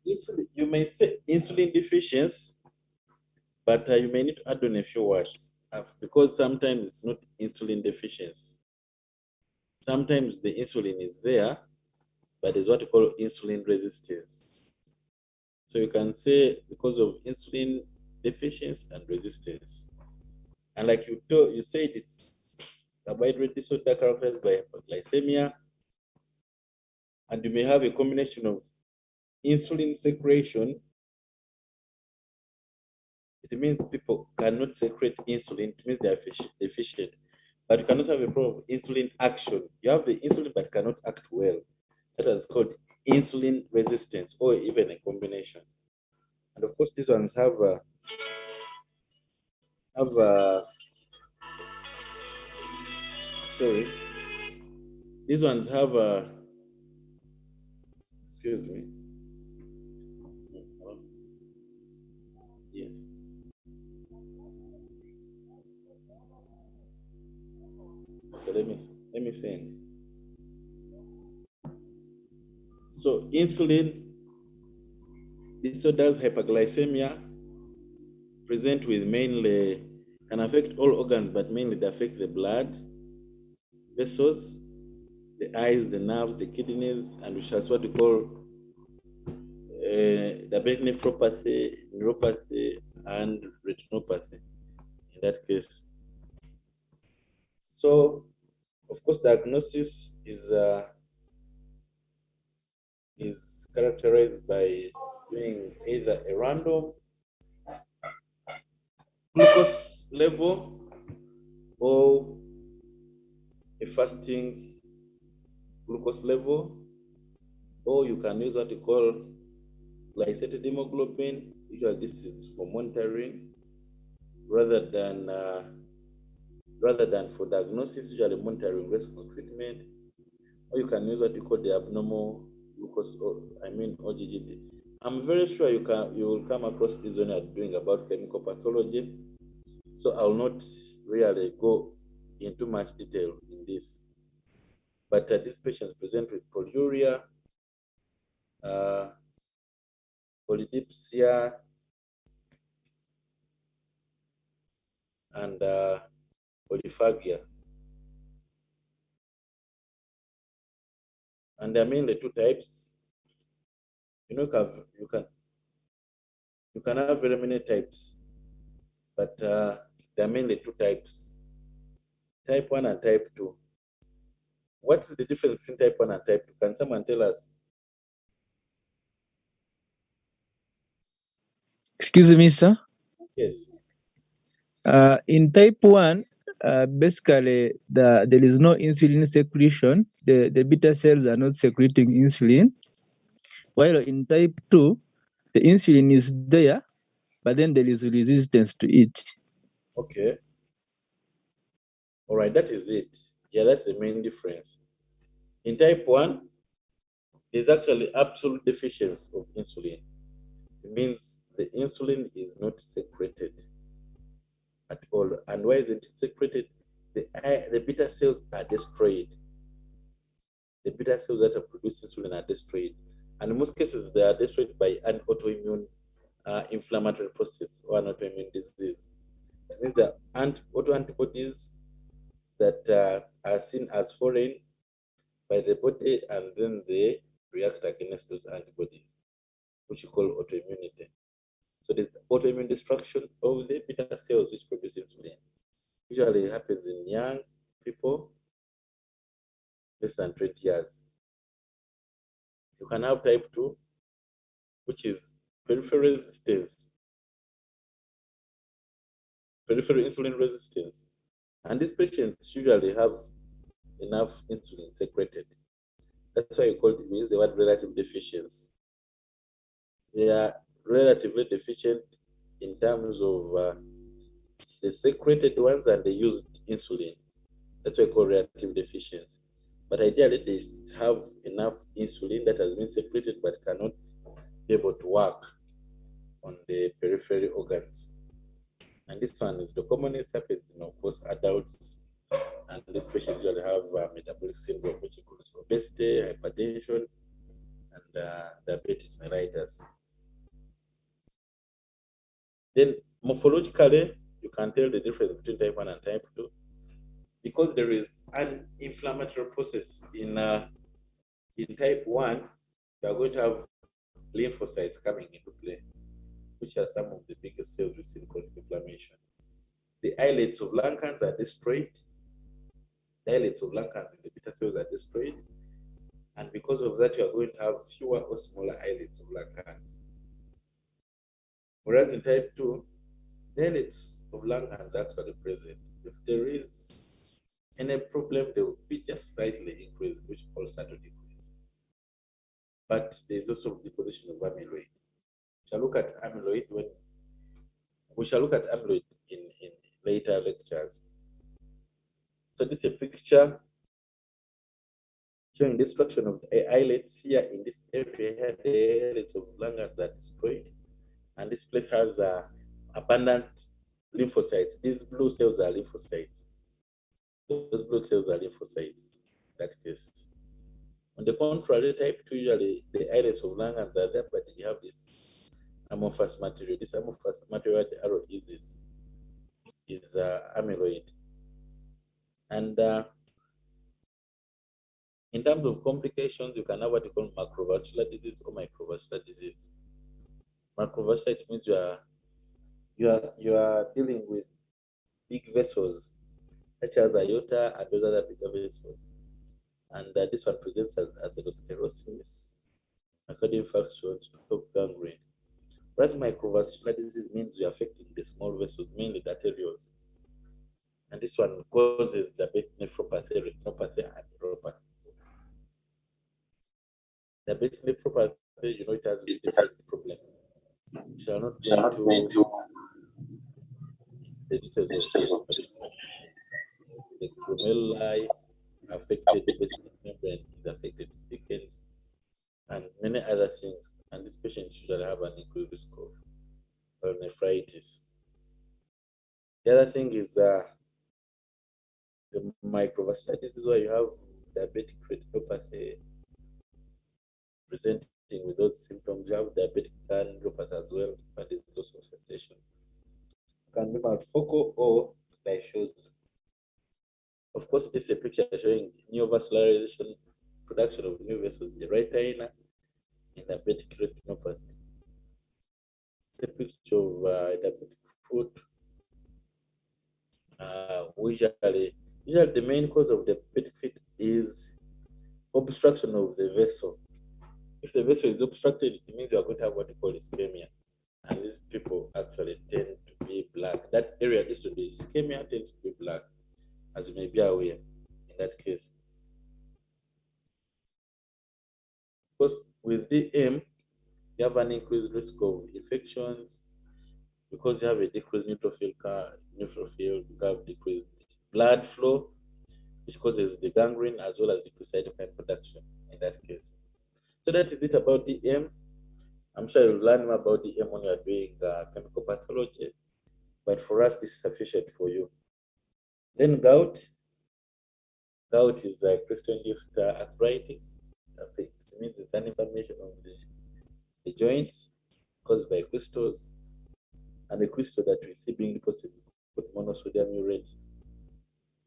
you may say insulin deficiency, but you may need to add on a few words. because sometimes it's not insulin deficiency. Sometimes the insulin is there, but there's what you call insulin resistance. So you can say because of insulin deficiency and resistance. And like you said, it's carbohydrate disorder characterized by hypoglycemia, and you may have a combination of insulin secretion. It means people cannot secrete insulin. It means they are deficient. But you can also have a problem of insulin action. You have the insulin but cannot act well. That is called insulin resistance, or even a combination. And of course, these ones have sorry. These ones have excuse me. Yes. Okay, let me say. So insulin disorders, hyperglycemia, present with mainly, can affect all organs, but mainly they affect the blood vessels, the eyes, the nerves, the kidneys, and which is what we call diabetic nephropathy, neuropathy, and retinopathy in that case. So, of course, diagnosis is characterized by doing either a random glucose level or a fasting glucose level, or you can use what you call glycated hemoglobin. Usually this is for monitoring rather than for diagnosis, usually monitoring risk for treatment. Or you can use what you call the abnormal glucose, or OGGD. I'm very sure you will come across this when you're doing about chemical pathology. So I'll not really go into much detail in this. But these patients present with polyuria, polydipsia, and polyphagia. And there are mainly two types. You can have very many types, but there are mainly two types: type 1 and type 2. What's the difference between type 1 and type 2? Can someone tell us? Excuse me, sir. Yes. In type 1, basically there is no insulin secretion. The beta cells are not secreting insulin. While in type 2, the insulin is there, but then there is resistance to it. Okay. All right, that is it. Yeah, that's the main difference. In type 1, there's actually absolute deficiency of insulin. It means the insulin is not secreted at all. And why isn't it secreted? The beta cells are destroyed. The beta cells that are producing insulin are destroyed. And in most cases, they are destroyed by an autoimmune inflammatory process or an autoimmune disease. It means that autoantibodies that are seen as foreign by the body, and then they react against those antibodies, which you call autoimmunity. So there's autoimmune destruction of the beta cells which produce insulin. Usually it happens in young people, less than 20 years. You can have type 2, which is peripheral resistance, peripheral insulin resistance. And these patients usually have enough insulin secreted. That's why we use the word relative deficiency. They are relatively deficient in terms of the secreted ones and the used insulin. That's why we call relative deficiency. But ideally, they have enough insulin that has been secreted but cannot be able to work on the peripheral organs. And this one is the commonest happens in, of course, adults. And these patients usually have metabolic syndrome, which includes obesity, hypertension, and diabetes mellitus. Then morphologically, you can tell the difference between type 1 and type 2 because there is an inflammatory process in type 1. You are going to have lymphocytes coming into play, which are some of the biggest cells we see in chronic inflammation. The islets of lung cancer are destroyed. The islets of lung cancer in the beta cells are destroyed. And because of that, you are going to have fewer or smaller islets of lung cancer. Whereas in type 2, the islets of lung cancer are actually present. If there is any problem, they will be just slightly increased, which also to decrease. But there's also deposition of amyloid. We shall look at amyloid in later lectures. So this is a picture showing destruction of the islets here in this area here. The islets of lung cancer are destroyed, and this place has abundant lymphocytes. These blue cells are lymphocytes. Those blue cells are lymphocytes in that case. On the contrary, type 2, usually the islets of lung cancer are there, but you have this amorphous material. This amorphous material, the arrow is amyloid. And in terms of complications, you can have what you call macrovascular disease or microvascular disease. Macrovascular means you are dealing with big vessels such as aorta and those other bigger vessels. And this one presents as atherosclerosis, myocardial infarction, stroke, gangrene. Whereas microvascular disease means you're affecting the small vessels, mainly the arterioles. And this one causes diabetic nephropathy, retinopathy, and neuropathy. Diabetic nephropathy, it has a different problem. We shall not go into the details of this, but the glomeruli affected, the basement membrane is affected, thickens, and many other things. And these patients usually have an increased risk of nephritis. The other thing is the microvascular. This is where you have diabetic retinopathy presenting with those symptoms. You have diabetic neuropathy as well, but there's loss of sensation. You can be multifocal or diffuse. Of course, this is a picture showing neovascularization, production of new vessels in the right eye in diabetic retinopathy. It's a picture of diabetic foot. Usually the main cause of diabetic foot is obstruction of the vessel. If the vessel is obstructed, it means you are going to have what we call ischemia. And these people actually tend to be black. That area needs to be ischemia, tends to be black, as you may be aware in that case. Of course, with DM, you have an increased risk of infections because you have a decreased neutrophil, you have decreased blood flow, which causes the gangrene as well as decreased cytokine production in that case. So that is it about DM. I'm sure you'll learn more about DM when you're doing chemical pathology, but for us, this is sufficient for you. Then gout. Gout is crystal-induced arthritis. It means it's an inflammation of the joints caused by crystals, and the crystal that we see being deposited is monosodium urate.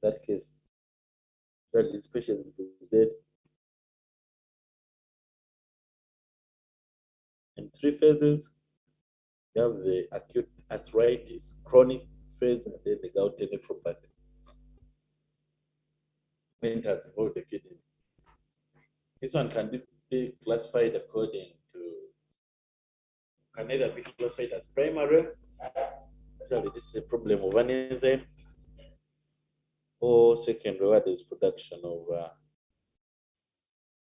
In that case, that is patients present in 3 phases. You have the acute arthritis, chronic phase, and then the gouty nephropathy. When it has involved the kidney. This one can be classified according to, can either be classified as primary. Actually, this is a problem of an enzyme, or secondary, where there's production of,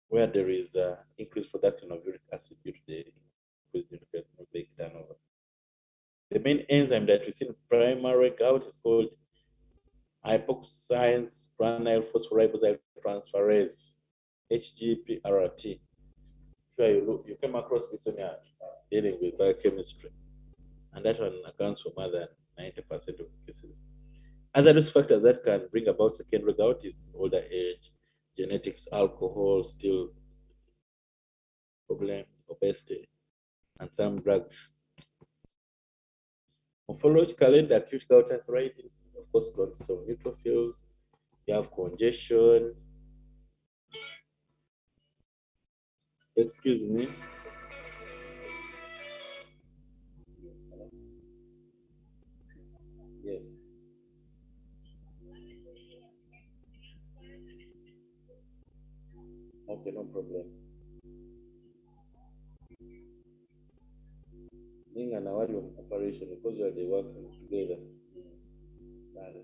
where there is increased production of uric acid due to the increased nucleic turnover. The main enzyme that we see in primary gout is called hypoxanthine guanylyl phosphoriboside transferase, HGPRT. Sure, you came across this when you're dealing with biochemistry, and that one accounts for more than 90% of cases. Other risk factors that can bring about secondary gout is older age, genetics, alcohol, still problem, obesity, and some drugs. Morphologically, the acute gout arthritis, of course, lots of neutrophils. You have congestion. Excuse me. Yes. Okay, no problem. Being an award of cooperation because we are the working together. Vale.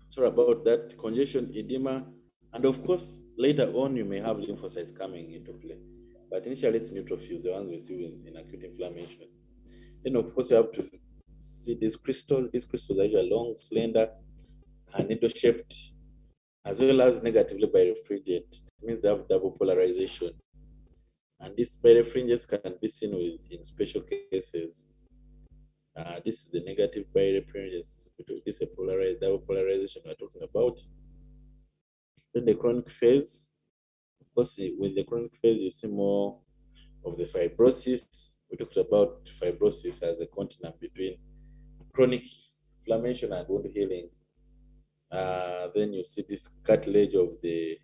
Sorry about that. Congestion, edema, and of course, later on you may have lymphocytes coming into play. But initially it's neutrophils, the ones we see in acute inflammation. Then of course you have to see these crystals. These crystals are usually long, slender, and needle-shaped, as well as negatively birefringent. It means they have double polarization. And these birefringents can be seen in special cases. This is the negative birefringence. This is a polarized double polarization we're talking about. Then the chronic phase. Of course, with the chronic phase, you see more of the fibrosis. We talked about fibrosis as a continuum between chronic inflammation and wound healing. Then you see this cartilage of the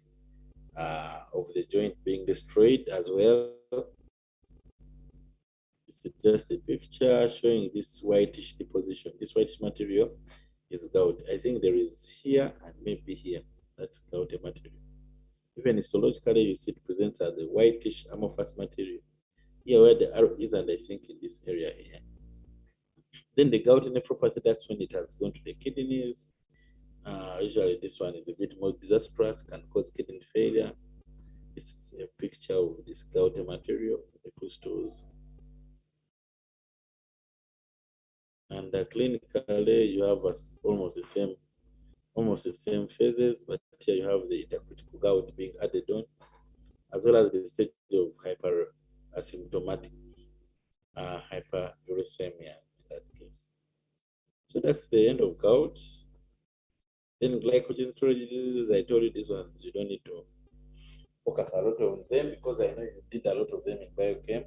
joint being destroyed as well. It's just a picture showing this whitish deposition. This whitish material is gout. I think there is here and maybe here. That's gouty material. Even histologically, you see it presents as a whitish amorphous material. Here where the arrow is, and I think in this area here. Then the gouty nephropathy, that's when it has gone to the kidneys. Usually this one is a bit more disastrous, can cause kidney failure. It's a picture of this gouty material, the crystals. And clinically, you have almost the same phases, but here you have the intercritical gout being added on, as well as the stage of hyperasymptomatic hyperuricemia in that case. So that's the end of gout. Then glycogen storage diseases, I told you these ones, you don't need to focus a lot on them because I know you did a lot of them in biochem.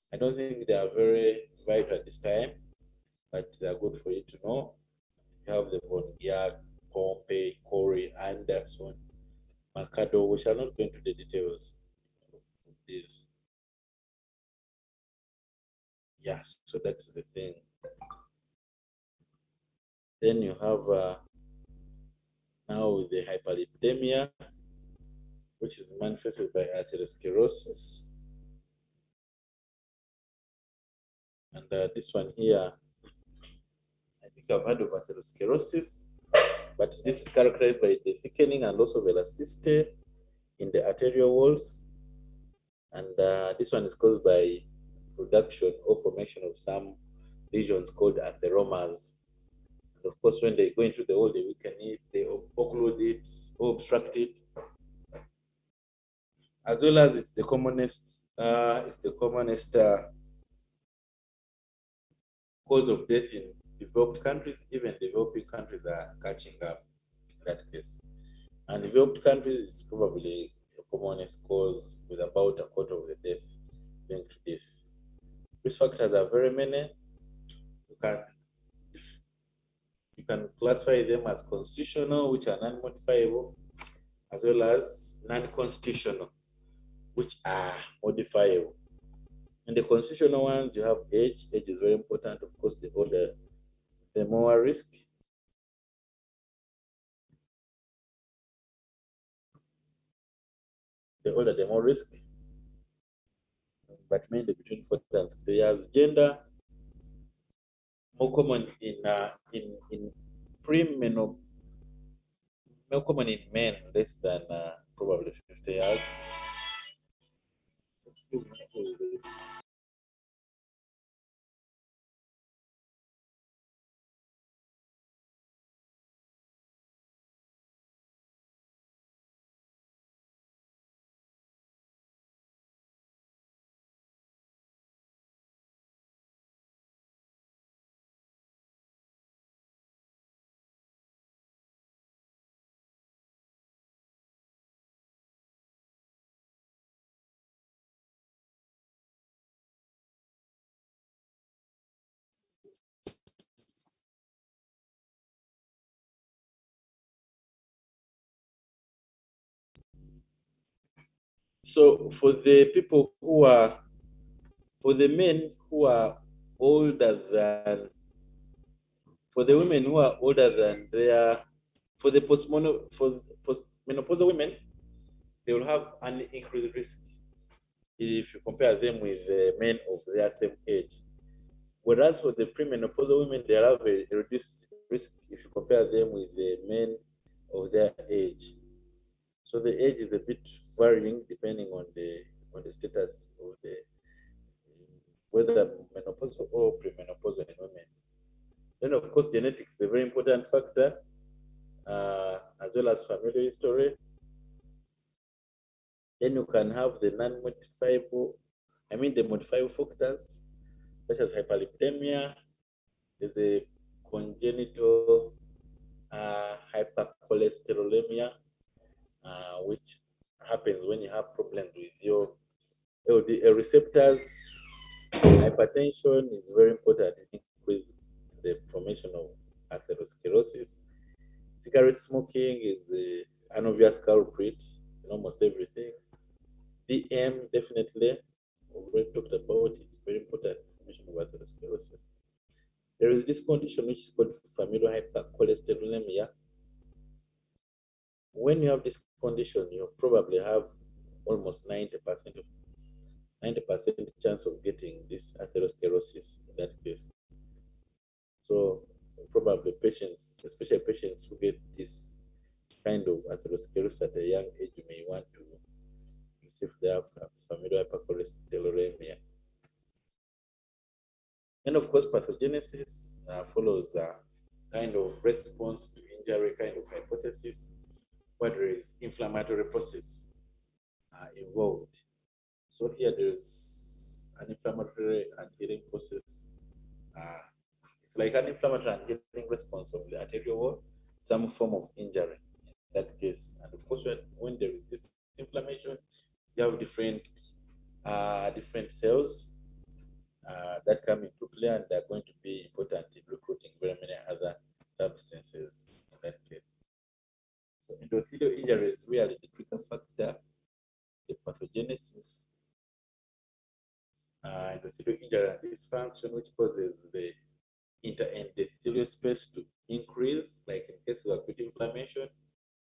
I don't think they are very vital at this time, but they are good for you to know. You have the von Giard, Pompey, Corey, Anderson, Mercado. We shall not go into the details of this. Yes, so that's the thing. Then you have now the hyperlipidemia, which is manifested by atherosclerosis. And this one here, I think I've heard of atherosclerosis, but this is characterized by the thickening and loss of elasticity in the arterial walls. And this one is caused by production or formation of some lesions called atheromas. And of course, when they go into the hole, they weaken it, they occlude it, or obstruct it. As well as it's the commonest cause of death in developed countries. Even developing countries are catching up in that case. And developed countries is probably the commonest cause, with about a quarter of the death linked to this. Risk factors are very many. You can classify them as constitutional, which are non-modifiable, as well as non-constitutional, which are modifiable. In the constitutional ones, you have age. Age is very important. Of course, the older, the more risk. The older, the more risk. But mainly between 40 and 60 years. Gender, more common in premenopause, more common in men less than probably 50 years. Excuse me. So for the people who are, for the men who are older than, for the women who are older than their, for the postmenopausal women, they will have an increased risk if you compare them with the men of their same age. Whereas for the premenopausal women, they have a reduced risk if you compare them with the men of their age. So the age is a bit varying depending on the status of the, whether menopausal or premenopausal in women. Then of course genetics is a very important factor, as well as family history. Then you can have the non-modifiable, the modifiable factors such as hyperlipidemia. There's a congenital hypercholesterolemia, which happens when you have problems with your LDL receptors. Hypertension is very important. It increases the formation of atherosclerosis. Cigarette smoking is an obvious culprit in almost everything. DM, definitely, we already talked about it. Very important formation of atherosclerosis. There is this condition which is called familial hypercholesterolemia. When you have this condition, you probably have almost 90% chance of getting this atherosclerosis in that case. So probably patients, especially patients who get this kind of atherosclerosis at a young age, you may want to see if they have familial hypercholesterolemia. And of course, pathogenesis follows a kind of response to injury kind of hypothesis, where there is inflammatory process involved. So here there's an inflammatory and healing process. It's like an inflammatory and healing response of the arterial wall, some form of injury in that case. And of course, when there is this inflammation, you have different cells that come into play, and they're going to be important in recruiting very many other substances in that case. So endothelial injury is really the trigger factor, the pathogenesis, endothelial injury and dysfunction, which causes the interendothelial space to increase, like in case of acute inflammation.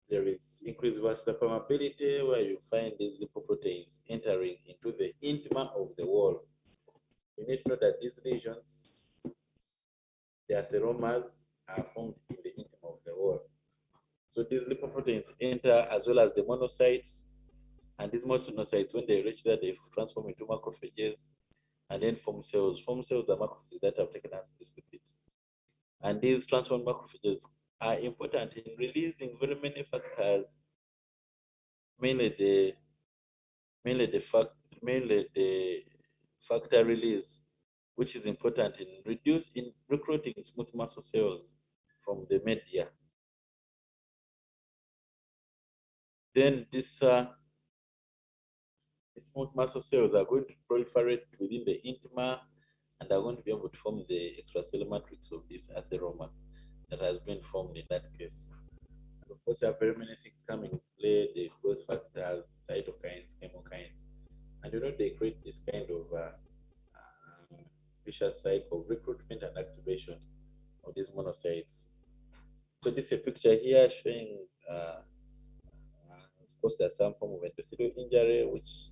There is increased vascular permeability, where you find these lipoproteins entering into the intima of the wall. You need to know that these lesions, the atheromas, are formed in the intima of the wall. So these lipoproteins enter as well as the monocytes, and these monocytes, when they reach there, they transform into macrophages and then form cells. Form cells are macrophages that have taken us these lipids. And these transformed macrophages are important in releasing very many factors, mainly the factor release, which is important in recruiting smooth muscle cells from the media. Then these smooth muscle cells are going to proliferate within the intima and are going to be able to form the extracellular matrix of this atheroma that has been formed in that case. And of course, there are very many things coming into play, the growth factors, cytokines, chemokines, and they create this kind of vicious cycle of recruitment and activation of these monocytes. So this is a picture here showing, of course, there's some form of endothelial injury which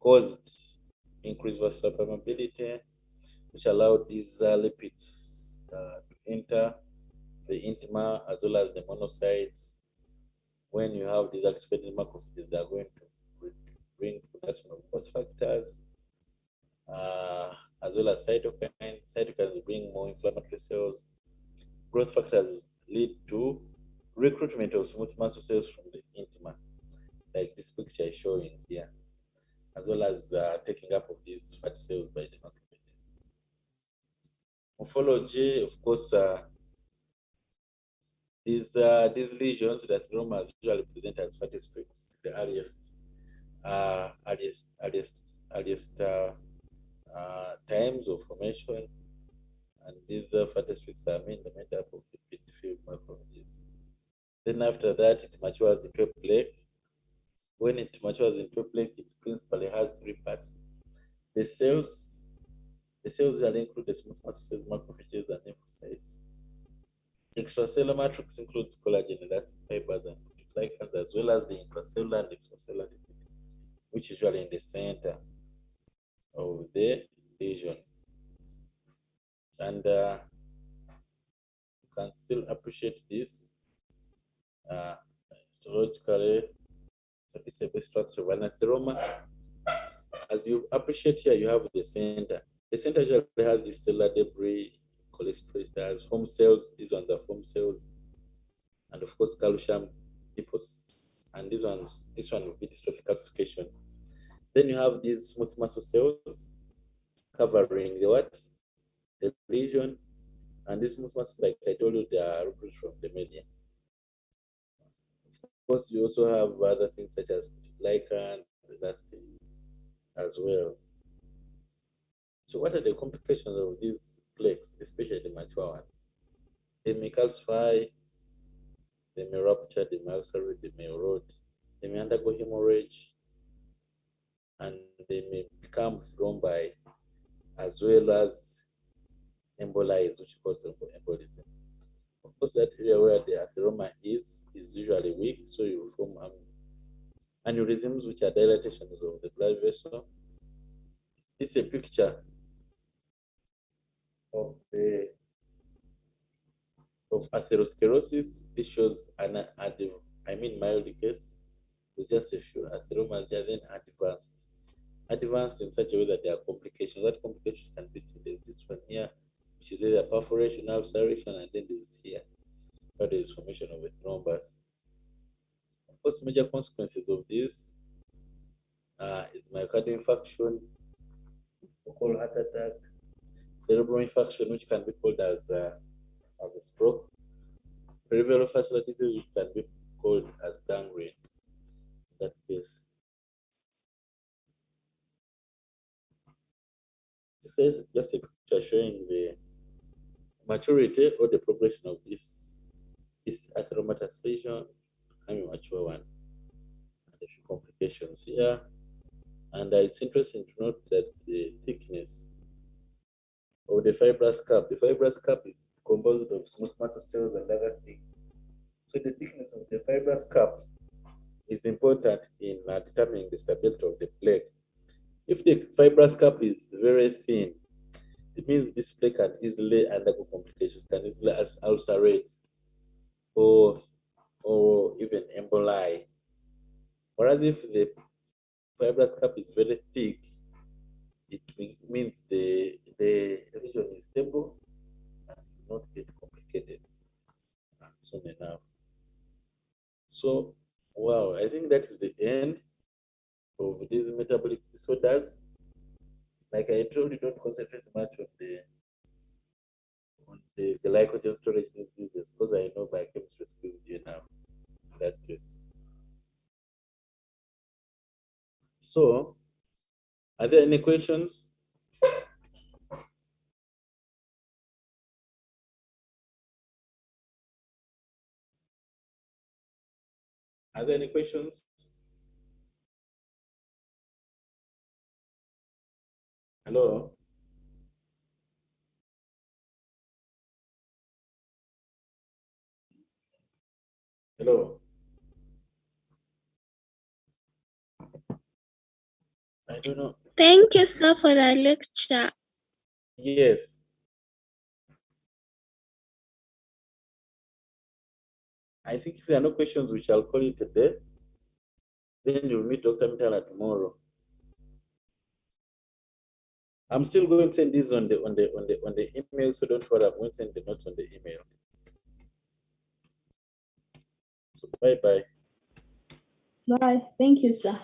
caused increased vascular permeability, which allowed these lipids to enter the intima as well as the monocytes. When you have these activated macrophages, they are going to bring production of growth factors, as well as cytokines. Cytokines bring more inflammatory cells. Growth factors lead to recruitment of smooth muscle cells from the intima, like this picture is showing here, as well as taking up of these fat cells by the macrophages. Morphology, of course, these lesions that atheromas usually present as fatty streaks, the earliest times of formation, and these fatty streaks are made up of lipid-filled macrophages. Then after that, it matures into a plaque, when it matures into a plaque, it principally has three parts. The cells usually include the smooth muscle cells, macrophages, and lymphocytes. Extracellular matrix includes collagen, elastic fibers, and glycans, as well as the intracellular and extracellular liquid, which is usually in the center of the lesion. And you can still appreciate this histologically. So this is a structure of an atheroma. As you appreciate here, you have the center. The center usually has the cellular debris, cholesterol stars, foam cells. These ones are foam cells, and of course calcium deposits. And this one will be dystrophic calcification. Then you have these smooth muscle cells covering the what? The lesion, and these smooth muscles, like I told you, they are removed from the median. Of course, you also have other things such as glycan, elastin as well. So what are the complications of these plaques, especially the mature ones? They may calcify, they may rupture, they may ulcerate, they may erode, they may undergo hemorrhage, and they may become thrombi, as well as embolize, which causes embolism. Of course, that area where the atheroma is usually weak, so you will form aneurysms, which are dilatations of the blood vessel. This is a picture of atherosclerosis. This shows mild case with just a few atheromas. They are then advanced in such a way that there are complications. That complications can be seen. There's this one here, which is either perforation, ulceration, and then there's here, where there is formation of a thrombus. Of course, major consequences of this is myocardial infarction, local heart attack, cerebral infarction, which can be called as a stroke, peripheral vascular disease, which can be called as gangrene in that case. This is just a picture showing the maturity or the progression of this atheromatous lesion, becoming a mature one, and a few complications here. And it's interesting to note that the thickness of the fibrous cap, is composed of smooth muscle cells and other things. So the thickness of the fibrous cap is important in determining the stability of the plaque. If the fibrous cap is very thin, it means this plaque can easily undergo complications, can easily ulcerate or even emboli. Whereas if the fibrous cap is very thick, it means the lesion is stable and will not get complicated soon enough. So, wow, I think that is the end of these metabolic disorders. Like I told you, don't concentrate much on the glycogen storage diseases, because I know biochemistry skills you now in that case. So, are there any questions? Are there any questions? Hello? Hello? I don't know. Thank you, sir, for the lecture. Yes. I think if there are no questions, we shall call it a day. Then you'll meet Dr. Mitala tomorrow. I'm still going to send this on the email, so don't worry, I'm going to send the notes on the email. So bye-bye. Bye. Thank you, sir.